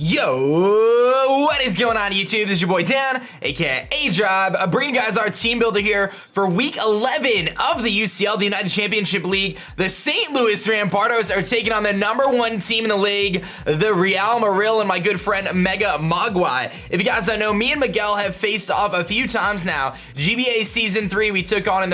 Yo, what is going on YouTube? This is your boy Dan, aka aDrive, bringing you guys our team builder here for week 11 of the UCL, the United Championship League. The St. Louis Rampardos are taking on the #1 team in the league, the Marill, and my good friend Mega Mogwai. If you guys don't know, me and Miguel have faced off a few times now. GBA Season 3 we took on in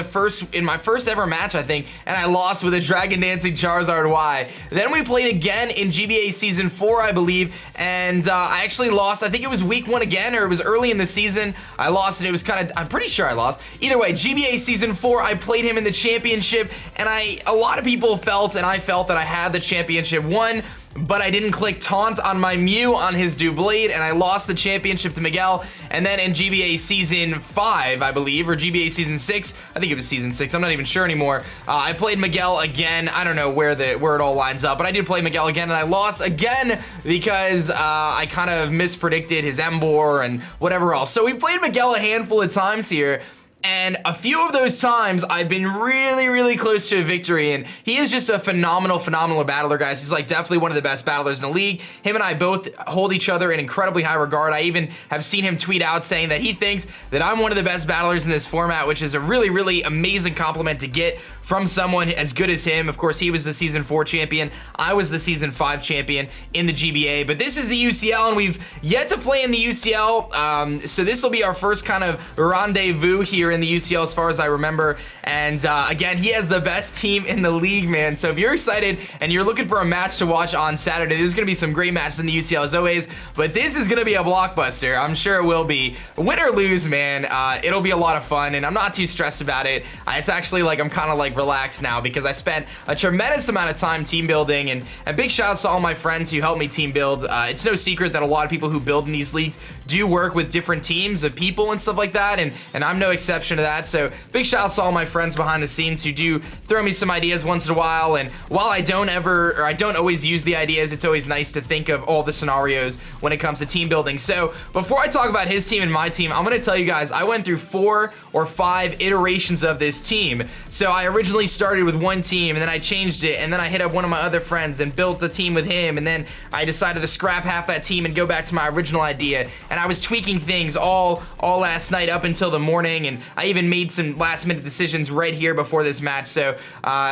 my first ever match, I think, and I lost with a Dragon Dancing Charizard Y. Then we played again in GBA Season 4, I believe, and I actually lost. I think it was week 1 again, or it was early in the season. I lost, and it was kind of, I'm pretty sure I lost. Either way, GBA Season 4, I played him in the championship, and a lot of people felt, and I felt that I had the championship won, but I didn't click taunt on my Mew on his Doublade, and I lost the championship to Miguel. And then in GBA Season 5, I believe, or GBA Season 6, I think it was Season 6, I'm not even sure anymore. I played Miguel again. I don't know where it all lines up, but I did play Miguel again, and I lost again because I kind of mispredicted his Emboar and whatever else. So we played Miguel a handful of times here, and a few of those times I've been really, really close to a victory, and he is just a phenomenal battler, guys. He's like definitely one of the best battlers in the league. Him and I both hold each other in incredibly high regard. I even have seen him tweet out saying that he thinks that I'm one of the best battlers in this format, which is a really, really amazing compliment to get from someone as good as him. Of course, he was the Season 4 champion. I was the Season 5 champion in the GBA, but this is the UCL, and we've yet to play in the UCL, so this will be our first kind of rendezvous here in the UCL as far as I remember. And again, he has the best team in the league, man. So if you're excited and you're looking for a match to watch on Saturday, there's gonna be some great matches in the UCL as always, but this is gonna be a blockbuster. I'm sure it will be. Win or lose, man, it'll be a lot of fun, and I'm not too stressed about it. It's actually like I'm kind of like relaxed now because I spent a tremendous amount of time team building, and big shout outs to all my friends who helped me team build. It's no secret that a lot of people who build in these leagues do work with different teams of people and stuff like that, and I'm no exception to that. So big shout outs to all my friends behind the scenes who do throw me some ideas once in a while, and while I don't always use the ideas, it's always nice to think of all the scenarios when it comes to team building. So before I talk about his team and my team, I'm gonna tell you guys I went through 4 or 5 iterations of this team. So I originally started with one team, and then I changed it, and then I hit up one of my other friends and built a team with him, and then I decided to scrap half that team and go back to my original idea, and I was tweaking things all last night up until the morning, and I even made some last minute decisions right here before this match. So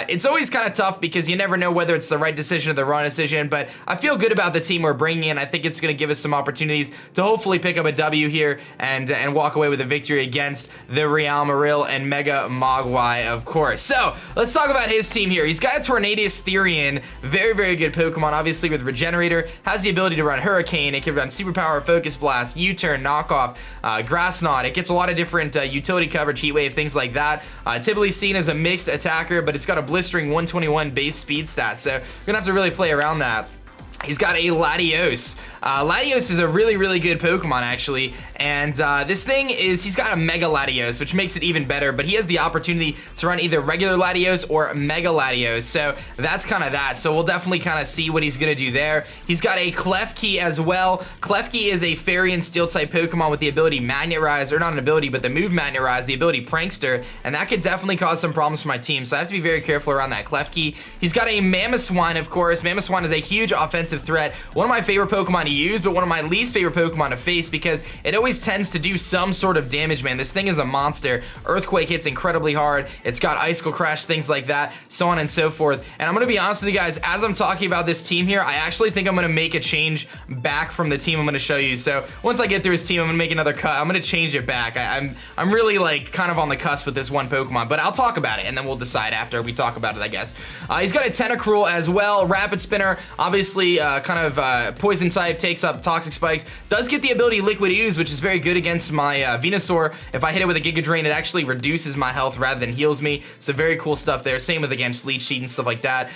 it's always kind of tough because you never know whether it's the right decision or the wrong decision, but I feel good about the team we're bringing in. I think it's going to give us some opportunities to hopefully pick up a W here and walk away with a victory against the Real Marill and Mega Mogwai, of course. So let's talk about his team here. He's got a Tornadus Therian, very, very good Pokemon, obviously with Regenerator, has the ability to run Hurricane, it can run Superpower, Focus Blast, U-Turn, Knockoff, Grass Knot. It gets a lot of different utility coverage, Heat Wave, things like that. Typically seen as a mixed attacker, but it's got a blistering 121 base speed stat, so you're gonna have to really play around that. He's got a Latios. Latios is a really, really good Pokemon, actually, and this thing is, he's got a Mega Latios, which makes it even better, but he has the opportunity to run either regular Latios or Mega Latios, so that's kind of that. So we'll definitely kind of see what he's gonna do there. He's got a Klefki as well. Klefki is a Fairy and Steel-type Pokemon with the ability Magnet Rise, or not an ability, but the move Magnet Rise, the ability Prankster, and that could definitely cause some problems for my team, so I have to be very careful around that Klefki. He's got a Mamoswine, of course. Mamoswine is a huge offensive threat, one of my favorite Pokemon to use, but one of my least favorite Pokemon to face because it always tends to do some sort of damage, man. This thing is a monster. Earthquake hits incredibly hard. It's got Icicle Crash, things like that, so on and so forth. And I'm gonna be honest with you guys, as I'm talking about this team here, I actually think I'm gonna make a change back from the team I'm gonna show you. So once I get through his team, I'm gonna make another cut. I'm gonna change it back. I'm really like kind of on the cusp with this one Pokemon, but I'll talk about it and then we'll decide after we talk about it, I guess. He's got a Tentacruel as well, Rapid Spinner, obviously kind of poison type, takes up Toxic Spikes, does get the ability Liquid Ooze, which is very good against my Venusaur. If I hit it with a Giga Drain, it actually reduces my health rather than heals me, so very cool stuff there. Same with against Leech Seed and stuff like that.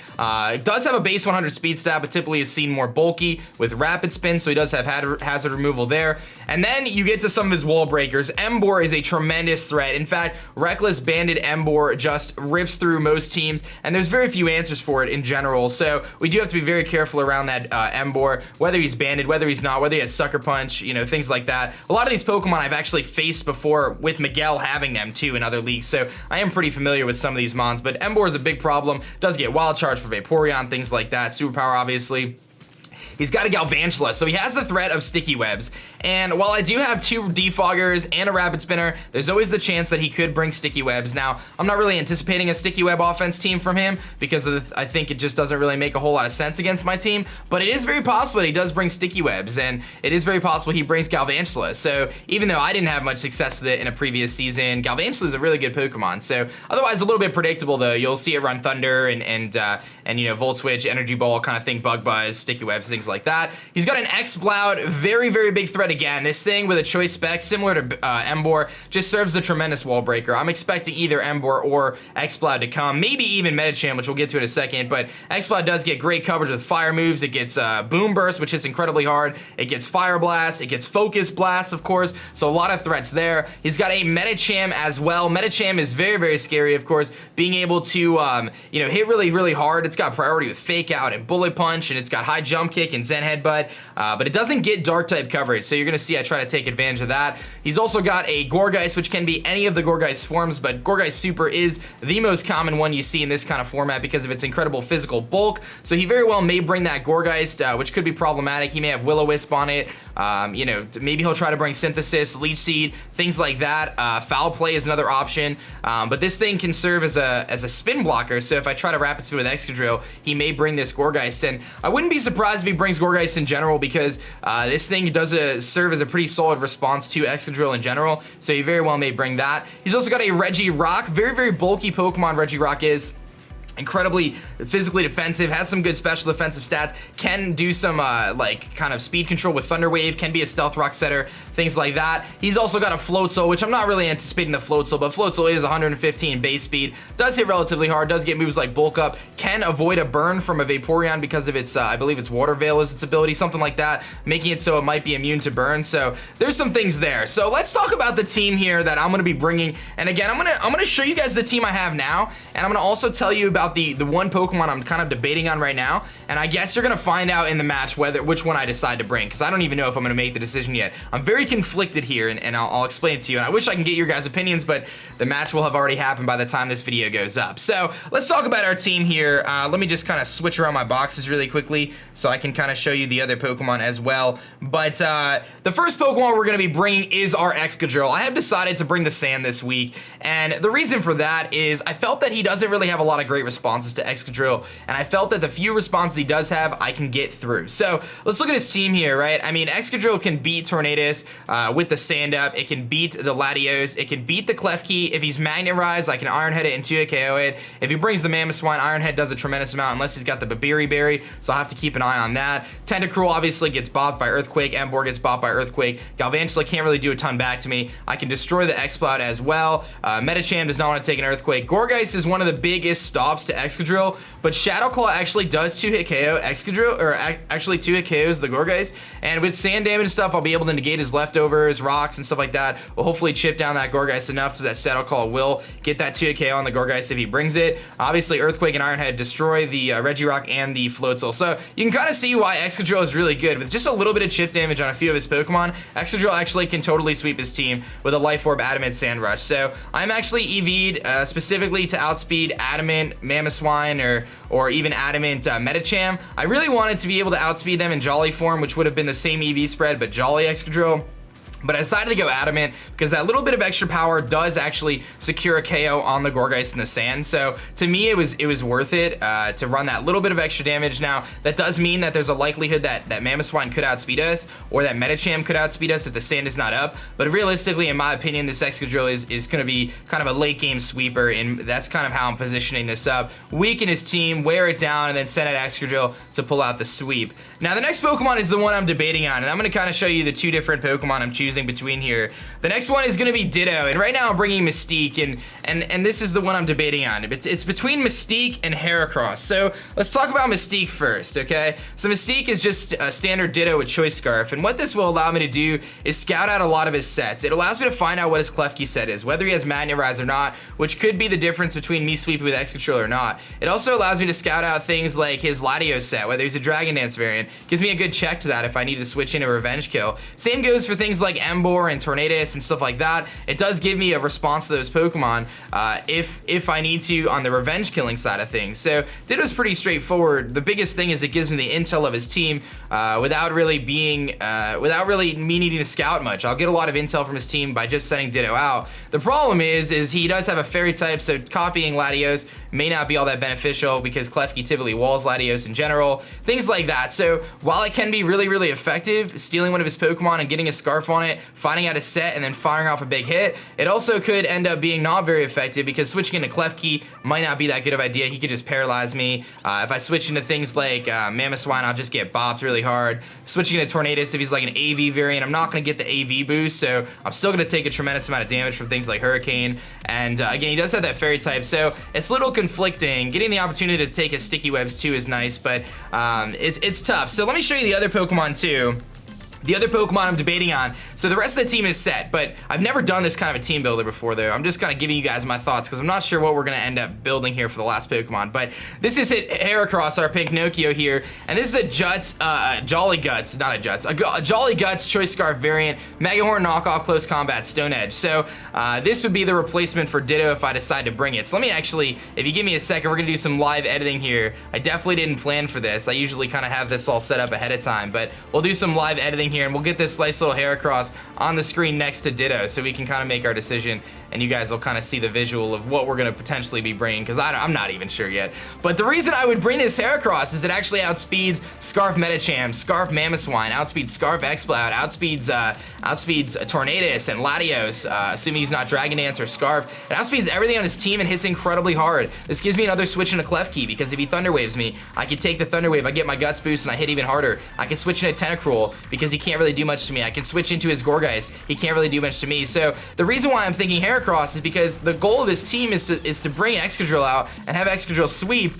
It does have a base 100 speed stat, but typically is seen more bulky with Rapid Spin, so he does have hazard removal there. And then you get to some of his wall breakers. Emboar is a tremendous threat. In fact, Reckless Banded Emboar just rips through most teams, and there's very few answers for it in general, so we do have to be very careful around that Emboar, whether he's banded, whether he's not, whether he has Sucker Punch, you know, things like that. A lot of these Pokemon I've actually faced before with Miguel having them too in other leagues, so I am pretty familiar with some of these mons, but Emboar is a big problem. Does get Wild Charge for Vaporeon, things like that. Superpower, obviously. He's got a Galvantula, so he has the threat of Sticky Webs. And while I do have 2 Defoggers and a Rapid Spinner, there's always the chance that he could bring Sticky Webs. Now, I'm not really anticipating a Sticky Web offense team from him because I think it just doesn't really make a whole lot of sense against my team, but it is very possible that he does bring Sticky Webs, and it is very possible he brings Galvantula. So even though I didn't have much success with it in a previous season, Galvantula is a really good Pokemon. So otherwise a little bit predictable though. You'll see it run Thunder and you know, Volt Switch, Energy Ball kind of thing, Bug Buzz, Sticky Webs, things like that. He's got an Exploud, very, very big threat again. This thing with a choice spec, similar to Emboar, just serves a tremendous wall breaker. I'm expecting either Emboar or Exploud to come, maybe even Medicham, which we'll get to in a second, but Exploud does get great coverage with fire moves. It gets Boom Burst, which hits incredibly hard. It gets Fire Blast. It gets Focus Blast, of course, so a lot of threats there. He's got a Medicham as well. Medicham is very, very scary, of course, being able to, you know, hit really, really hard. It's got priority with Fake Out and Bullet Punch, and it's got high jump kick and Zen Headbutt, but it doesn't get dark type coverage, so you're gonna see I try to take advantage of that. He's also got a Gourgeist, which can be any of the Gourgeist forms, but Gourgeist Super is the most common one you see in this kind of format because of its incredible physical bulk, so he very well may bring that Gourgeist, which could be problematic. He may have Will-O-Wisp on it, you know, maybe he'll try to bring Synthesis, Leech Seed, things like that. Foul Play is another option, but this thing can serve as a spin blocker, so if I try to Rapid Spin with Excadrill, he may bring this Gourgeist, and I wouldn't be surprised if he brings Gourgeist in general because this thing does serve as a pretty solid response to Excadrill in general, so he very well may bring that. He's also got a Regirock, very, very bulky Pokemon Regirock is. Incredibly physically defensive, has some good special defensive stats, can do some like kind of speed control with Thunder Wave, can be a Stealth Rock setter, things like that. He's also got a Floatzel, which I'm not really anticipating the Floatzel, but Floatzel is 115 base speed, does hit relatively hard, does get moves like Bulk Up, can avoid a burn from a Vaporeon because of its, I believe it's Water Veil is its ability, something like that, making it so it might be immune to burn, so there's some things there. So let's talk about the team here that I'm going to be bringing, and again, I'm gonna show you guys the team I have now, and I'm going to also tell you about the one Pokemon I'm kind of debating on right now, and I guess you're gonna find out in the match which one I decide to bring, because I don't even know if I'm gonna make the decision yet. I'm very conflicted here, and I'll explain it to you, and I wish I can get your guys' opinions, but the match will have already happened by the time this video goes up. So let's talk about our team here. Let me just kind of switch around my boxes really quickly so I can kind of show you the other Pokemon as well. But the first Pokemon we're gonna be bringing is our Excadrill. I have decided to bring the Sand this week, and the reason for that is I felt that he doesn't really have a lot of great responses to Excadrill, and I felt that the few responses he does have, I can get through. So let's look at his team here, right? I mean, Excadrill can beat Tornadus with the Sand Up. It can beat the Latios. It can beat the Klefki. If he's Magnetized, I can Iron Head it and 2-hit KO it. If he brings the Mamoswine, Iron Head does a tremendous amount unless he's got the Babiri Berry, so I'll have to keep an eye on that. Tentacruel obviously gets bopped by Earthquake. Emboar gets bopped by Earthquake. Galvantula can't really do a ton back to me. I can destroy the Exploud as well. Medicham does not want to take an Earthquake. Gourgeist is one of the biggest stops to Excadrill, but Shadow Claw actually does 2-hit KO Excadrill, or actually 2-hit KOs the Gourgeist, and with sand damage and stuff, I'll be able to negate his leftovers, rocks, and stuff like that. We'll hopefully chip down that Gourgeist enough so that Shadow Claw will get that 2-hit KO on the Gourgeist if he brings it. Obviously, Earthquake and Iron Head destroy the Regirock and the Floatzel, so you can kind of see why Excadrill is really good. With just a little bit of chip damage on a few of his Pokemon, Excadrill actually can totally sweep his team with a Life Orb, Adamant, Sand Rush. So I'm actually EV'd specifically to outspeed Adamant, Mamoswine, or even Adamant Medicham. I really wanted to be able to outspeed them in Jolly form, which would have been the same EV spread, but Jolly Excadrill. But I decided to go Adamant because that little bit of extra power does actually secure a KO on the Gourgeist in the sand. So to me, it was worth it to run that little bit of extra damage. Now, that does mean that there's a likelihood that Mamoswine could outspeed us, or that Medicham could outspeed us if the sand is not up. But realistically, in my opinion, this Excadrill is going to be kind of a late game sweeper, and that's kind of how I'm positioning this up. Weaken his team, wear it down, and then send out Excadrill to pull out the sweep. Now, the next Pokemon is the one I'm debating on, and I'm going to kind of show you the two different Pokemon I'm choosing choosing between here. The next one is going to be Ditto, and right now I'm bringing Mystique, and this is the one I'm debating on. It's between Mystique and Heracross. So let's talk about Mystique first, okay? So Mystique is just a standard Ditto with Choice Scarf, and what this will allow me to do is scout out a lot of his sets. It allows me to find out what his Klefki set is, whether he has Magnet Rise or not, which could be the difference between me sweeping with Excadrill or not. It also allows me to scout out things like his Latios set, whether he's a Dragon Dance variant. Gives me a good check to that if I need to switch in a Revenge Kill. Same goes for things like Emboar and Tornadus and stuff like that. It does give me a response to those Pokemon if I need to on the Revenge Killing side of things. So Ditto's pretty straightforward. The biggest thing is it gives me the intel of his team without really me needing to scout much. I'll get a lot of intel from his team by just sending Ditto out. The problem is he does have a Fairy type, so copying Latios may not be all that beneficial because Klefki typically walls Latios in general, things like that. So while it can be really, really effective, stealing one of his Pokemon and getting a Scarf on it, finding out his set, and then firing off a big hit, it also could end up being not very effective because switching into Klefki might not be that good of an idea. He could just paralyze me. If I switch into things like Mamoswine, I'll just get bopped really hard. Switching into Tornadus, if he's like an AV variant, I'm not going to get the AV boost, so I'm still going to take a tremendous amount of damage from things like Hurricane. And again, he does have that Fairy type, so it's a little conflicting. Getting the opportunity to take his Sticky Webs too is nice, but it's tough. So let me show you the other Pokemon too. The other Pokemon I'm debating on. So the rest of the team is set, but I've never done this kind of a team builder before though. I'm just kind of giving you guys my thoughts because I'm not sure what we're gonna end up building here for the last Pokemon. But this is Heracross, our pink Nokia here, and this is a Jolly Guts, not a Juts, a Jolly Guts Choice Scarf variant, Mega Horn knockoff close combat Stone Edge. So this would be the replacement for Ditto if I decide to bring it. So let me actually, if you give me a second, we're gonna do some live editing here. I definitely didn't plan for this. I usually kind of have this all set up ahead of time, but we'll do some live editing here and we'll get this nice little Heracross on the screen next to Ditto so we can kind of make our decision and you guys will kind of see the visual of what we're going to potentially be bringing because I'm not even sure yet. But the reason I would bring this Heracross is it actually outspeeds Scarf Medicham, Scarf Mamoswine, outspeeds Scarf Exploud, outspeeds Tornadus and Latios, assuming he's not Dragon Dance or Scarf. It outspeeds everything on his team and hits incredibly hard. This gives me another switch into Klefki because if he Thunder Waves me, I can take the Thunder Wave, I get my Guts boost and I hit even harder. I can switch into Tentacruel because he can't really do much to me. I can switch into his Gourgeist. He can't really do much to me. So the reason why I'm thinking Heracross is because the goal of this team is to bring Excadrill out and have Excadrill sweep.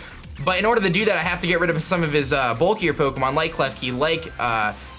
But in order to do that, I have to get rid of some of his bulkier Pokemon like Klefki, like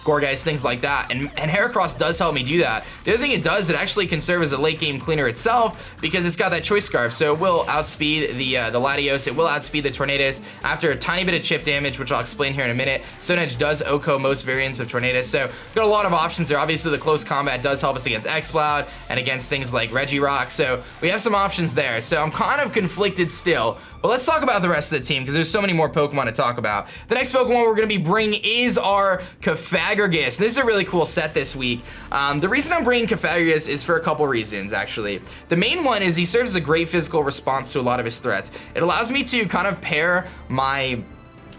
Gourgeist, things like that, and Heracross does help me do that. The other thing it does, it actually can serve as a late game cleaner itself because it's got that Choice Scarf, so it will outspeed the Latios, it will outspeed the Tornadus after a tiny bit of chip damage, which I'll explain here in a minute. Stone Edge does OHKO most variants of Tornadus, so got a lot of options there. Obviously the close combat does help us against Exploud and against things like Regirock, so we have some options there. So I'm kind of conflicted still. But let's talk about the rest of the team because there's so many more Pokemon to talk about. The next Pokemon we're going to be bringing is our Cofagrigus. This is a really cool set this week. The reason I'm bringing Cofagrigus is for a couple reasons, actually. The main one is he serves as a great physical response to a lot of his threats. It allows me to kind of pair my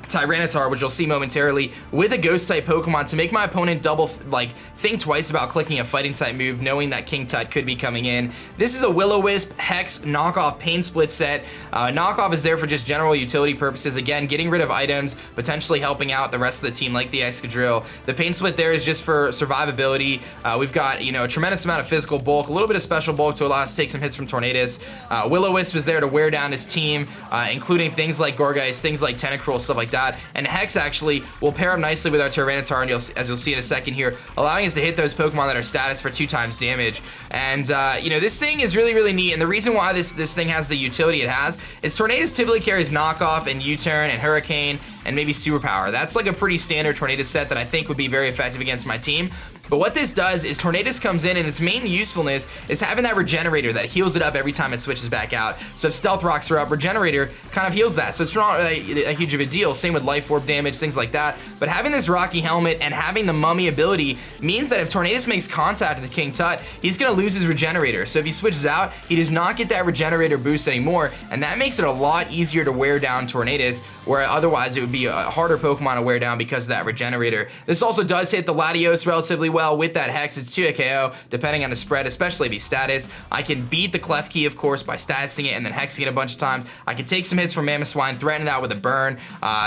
Tyranitar, which you'll see momentarily, with a ghost type Pokemon to make my opponent think twice about clicking a fighting type move, knowing that King Tut could be coming in. This is a Will-O-Wisp Hex knockoff Pain Split set. Knockoff is there for just general utility purposes, again getting rid of items, potentially helping out the rest of the team like the Excadrill. The Pain Split there is just for survivability. We've got a tremendous amount of physical bulk, a little bit of special bulk to allow us to take some hits from Tornadus. Will-O-Wisp is there to wear down his team, including things like Gourgeist, things like Tentacruel, stuff like that. And Hex actually will pair up nicely with our Tyranitar, and as you'll see in a second here, allowing us to hit those Pokemon that are status for 2x damage. And this thing is really, really neat. And the reason why this thing has the utility it has is Tornadus typically carries Knockoff and U-Turn and Hurricane and maybe Superpower. That's like a pretty standard Tornadus set that I think would be very effective against my team. But what this does is Tornadus comes in and its main usefulness is having that Regenerator that heals it up every time it switches back out. So if Stealth Rocks are up, Regenerator kind of heals that. So it's not a huge of a deal. Same with Life Orb damage, things like that. But having this Rocky Helmet and having the Mummy ability means that if Tornadus makes contact with King Tut, he's going to lose his Regenerator. So if he switches out, he does not get that Regenerator boost anymore. And that makes it a lot easier to wear down Tornadus, where otherwise it would be a harder Pokemon to wear down because of that Regenerator. This also does hit the Latios relatively well. well with that Hex. It's 2 KO, depending on the spread, especially if he's status. I can beat the Klefki, of course, by statusing it and then hexing it a bunch of times. I can take some hits from Mamoswine, threaten it out with a burn.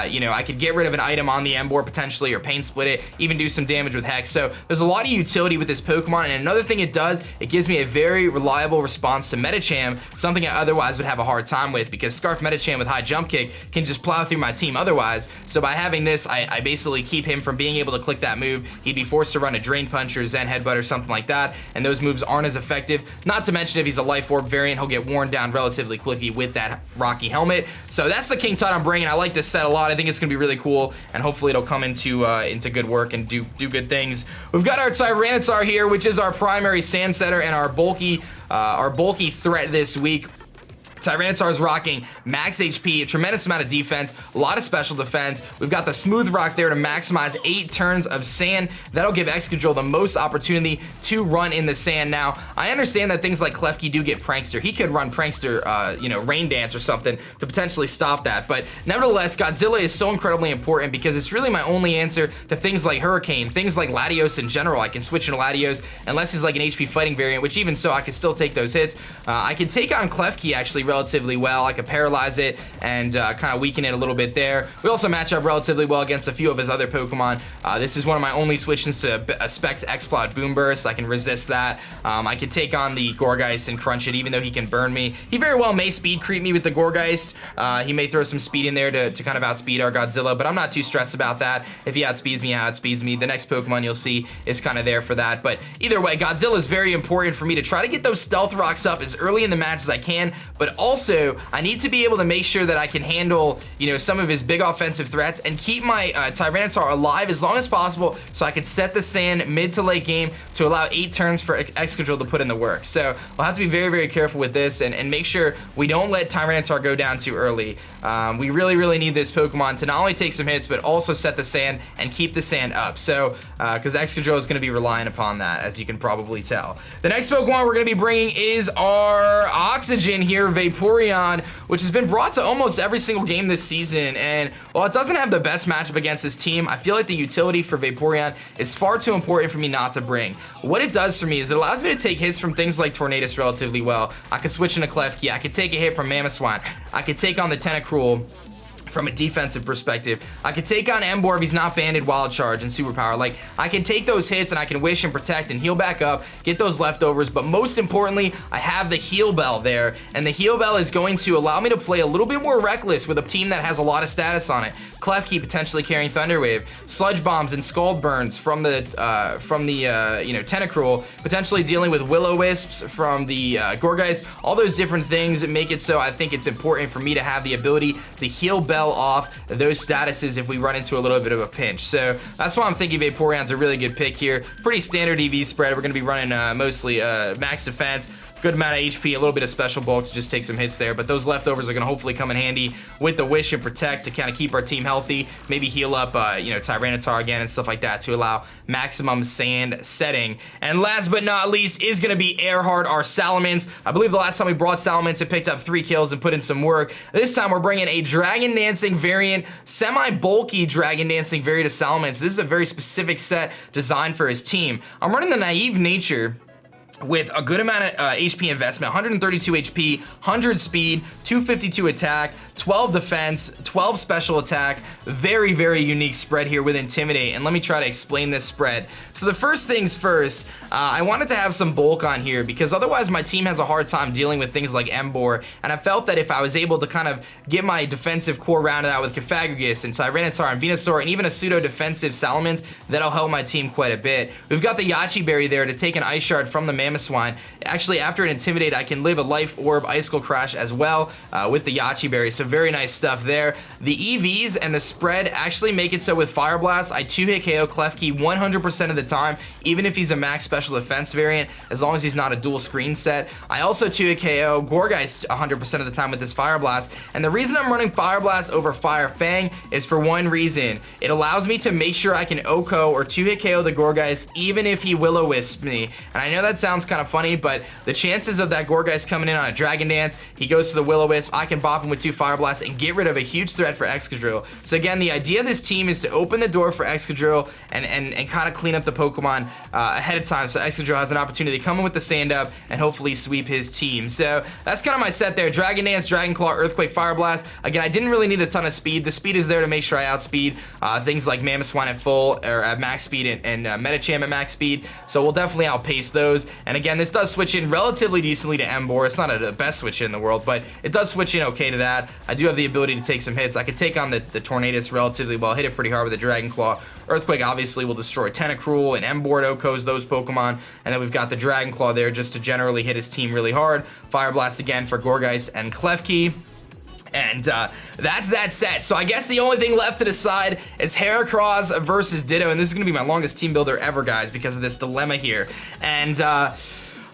You know, I could get rid of an item on the Emboar potentially, or pain split it, even do some damage with Hex. So there's a lot of utility with this Pokemon, and another thing it does, it gives me a very reliable response to Medicham, something I otherwise would have a hard time with, because Scarf Medicham with high jump kick can just plow through my team otherwise. So by having this, I basically keep him from being able to click that move. He'd be forced to run a Drain Punch or Zen Headbutt or something like that, and those moves aren't as effective. Not to mention, if he's a Life Orb variant, he'll get worn down relatively quickly with that Rocky Helmet. So that's the King Tut I'm bringing. I like this set a lot. I think it's going to be really cool, and hopefully it'll come into good work and do good things. We've got our Tyranitar here, which is our primary sand setter and our bulky threat this week. Tyranitar is rocking max HP, a tremendous amount of defense, a lot of special defense. We've got the Smooth Rock there to maximize 8 turns of sand. That'll give Excadrill the most opportunity to run in the sand. Now, I understand that things like Klefki do get Prankster. He could run Prankster, you know, Rain Dance or something to potentially stop that. But nevertheless, Godzilla is so incredibly important because it's really my only answer to things like Hurricane, things like Latios in general. I can switch into Latios unless he's like an HP fighting variant, which even so, I can still take those hits. I can take on Klefki actually relatively well. I could paralyze it and kind of weaken it a little bit there. We also match up relatively well against a few of his other Pokemon. This is one of my only switches to Specs Exploit Boom Burst. I can resist that. I can take on the Gourgeist and crunch it, even though he can burn me. He very well may speed creep me with the Gourgeist. He may throw some speed in there to kind of outspeed our Godzilla, but I'm not too stressed about that. If he outspeeds me. The next Pokemon you'll see is kind of there for that. But either way, Godzilla is very important for me to try to get those Stealth Rocks up as early in the match as I can, but also I need to be able to make sure that I can handle, you know, some of his big offensive threats and keep my Tyranitar alive as long as possible, so I can set the sand mid to late game to allow 8 turns for Excadrill to put in the work. So we'll have to be very, very careful with this and make sure we don't let Tyranitar go down too early. We really, really need this Pokemon to not only take some hits, but also set the sand and keep the sand up. So, because Excadrill is going to be relying upon that, as you can probably tell. The next Pokemon we're going to be bringing is our Oxygen here, Vaporeon, which has been brought to almost every single game this season. And while it doesn't have the best matchup against this team, I feel like the utility for Vaporeon is far too important for me not to bring. What it does for me is it allows me to take hits from things like Tornadus relatively well. I can switch into Klefki. I could take a hit from Mamoswine. I could take on the Tentacruel from a defensive perspective. I could take on Emboar if he's not banded Wild Charge and Superpower. Like, I can take those hits and I can Wish and Protect and heal back up, get those leftovers, but most importantly, I have the Heal Bell there, and the Heal Bell is going to allow me to play a little bit more reckless with a team that has a lot of status on it. Klefki potentially carrying Thunder Wave, Sludge Bombs and Scald Burns from the you know, Tentacruel, potentially dealing with Will-O-Wisps from the Gourgeist. All those different things make it so I think it's important for me to have the ability to Heal Bell off those statuses if we run into a little bit of a pinch. So that's why I'm thinking Vaporeon's a really good pick here. Pretty standard EV spread. We're going to be running mostly max defense, good amount of HP, a little bit of special bulk to just take some hits there, but those leftovers are going to hopefully come in handy with the Wish and Protect to kind of keep our team healthy, maybe heal up you know, Tyranitar again and stuff like that to allow maximum sand setting. And last but not least is going to be Earhart, our Salamence. I believe the last time we brought Salamence, it picked up 3 kills and put in some work. This time we're bringing a Dragon Dancing variant, semi-bulky Dragon Dancing variant of Salamence. This is a very specific set designed for his team. I'm running the Naive Nature with a good amount of HP investment, 132 HP, 100 speed, 252 attack, 12 defense, 12 special attack. Very, very unique spread here with Intimidate, and let me try to explain this spread. So the first things first, I wanted to have some bulk on here because otherwise my team has a hard time dealing with things like Emboar, and I felt that if I was able to kind of get my defensive core rounded out with Cofagrigus and Tyranitar and Venusaur and even a pseudo-defensive Salamence, that'll help my team quite a bit. We've got the Yachi Berry there to take an Ice Shard from the Mamoswine. Actually, after an Intimidate, I can live a Life Orb Icicle Crash as well with the Yachi Berry, so very nice stuff there. The EVs and the spread actually make it so with Fire Blast, I 2-hit KO Klefki 100% of the time, even if he's a max special defense variant, as long as he's not a dual screen set. I also 2-hit KO Gourgeist 100% of the time with this Fire Blast, and the reason I'm running Fire Blast over Fire Fang is for one reason. It allows me to make sure I can OHKO or 2-hit KO the Gourgeist even if he Will-O-Wisp me, and I know that sounds sounds kind of funny, but the chances of that Gorgeist coming in on a Dragon Dance, he goes to the Will-O-Wisp, I can bop him with 2 Fire Blasts and get rid of a huge threat for Excadrill. So again, the idea of this team is to open the door for Excadrill and kind of clean up the Pokemon ahead of time, so Excadrill has an opportunity to come in with the Sand Up and hopefully sweep his team. So that's kind of my set there. Dragon Dance, Dragon Claw, Earthquake, Fire Blast. Again, I didn't really need a ton of speed. The speed is there to make sure I outspeed things like Mamoswine at full or at max speed and Medicham at max speed. So we'll definitely outpace those. And again, this does switch in relatively decently to Emboar. It's not the best switch in the world, but it does switch in okay to that. I do have the ability to take some hits. I could take on the Tornadus relatively well, hit it pretty hard with the Dragon Claw. Earthquake obviously will destroy Tentacruel and Emboar Okos, those Pokemon. And then we've got the Dragon Claw there just to generally hit his team really hard. Fire Blast again for Gorgeist and Klefki. And that's that set. So I guess the only thing left to decide is Heracross versus Ditto. And this is going to be my longest team builder ever, guys, because of this dilemma here. And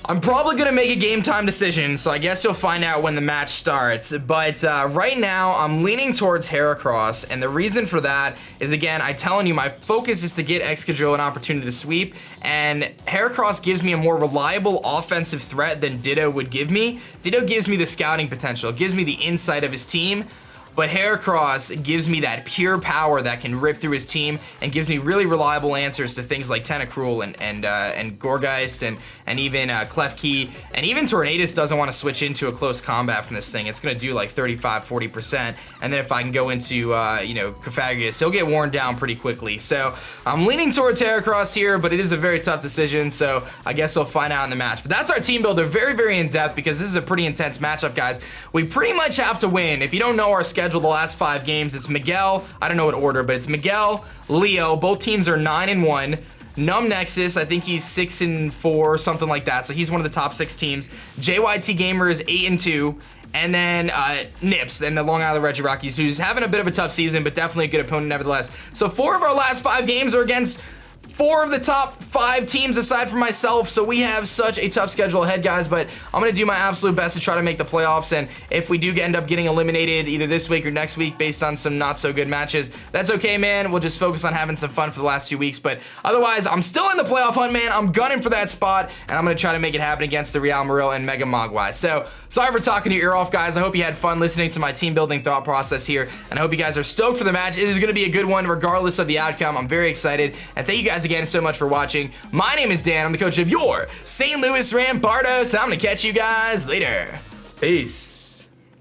I'm probably going to make a game time decision, so I guess you'll find out when the match starts. But right now, I'm leaning towards Heracross, and the reason for that is, again, I'm telling you, my focus is to get Excadrill an opportunity to sweep, and Heracross gives me a more reliable offensive threat than Ditto would give me. Ditto gives me the scouting potential, it gives me the insight of his team. But Heracross gives me that pure power that can rip through his team and gives me really reliable answers to things like Tentacruel and Gorgeist and even Klefki. And even Tornadus doesn't want to switch into a close combat from this thing. It's going to do like 35-40%. And then if I can go into, you know, Cofagrius, he'll get worn down pretty quickly. So I'm leaning towards Heracross here, but it is a very tough decision. So I guess we'll find out in the match. But that's our team builder. Very, very in-depth because this is a pretty intense matchup, guys. We pretty much have to win. If you don't know our schedule, the last 5 games, it's Miguel, I don't know what order, but it's Miguel, Leo, both teams are 9-1. Numb Nexus, I think he's 6-4, something like that, so he's one of the top 6 teams. JYT Gamer is 8-2. And then Nips and the Long Island Regirockies, who's having a bit of a tough season, but definitely a good opponent nevertheless. So 4 of our last 5 games are against 4 of the top 5 teams aside from myself, so we have such a tough schedule ahead, guys, but I'm going to do my absolute best to try to make the playoffs, and if we do end up getting eliminated either this week or next week based on some not so good matches, that's okay, man. We'll just focus on having some fun for the last 2 weeks, but otherwise, I'm still in the playoff hunt, man. I'm gunning for that spot, and I'm going to try to make it happen against the Real Marill and Mega Mogwai. So, sorry for talking your ear off, guys. I hope you had fun listening to my team building thought process here, and I hope you guys are stoked for the match. It is going to be a good one regardless of the outcome. I'm very excited, and thank you guys again so much for watching. My name is Dan. I'm the coach of your St. Louis Rampardos, and I'm going to catch you guys later. Peace.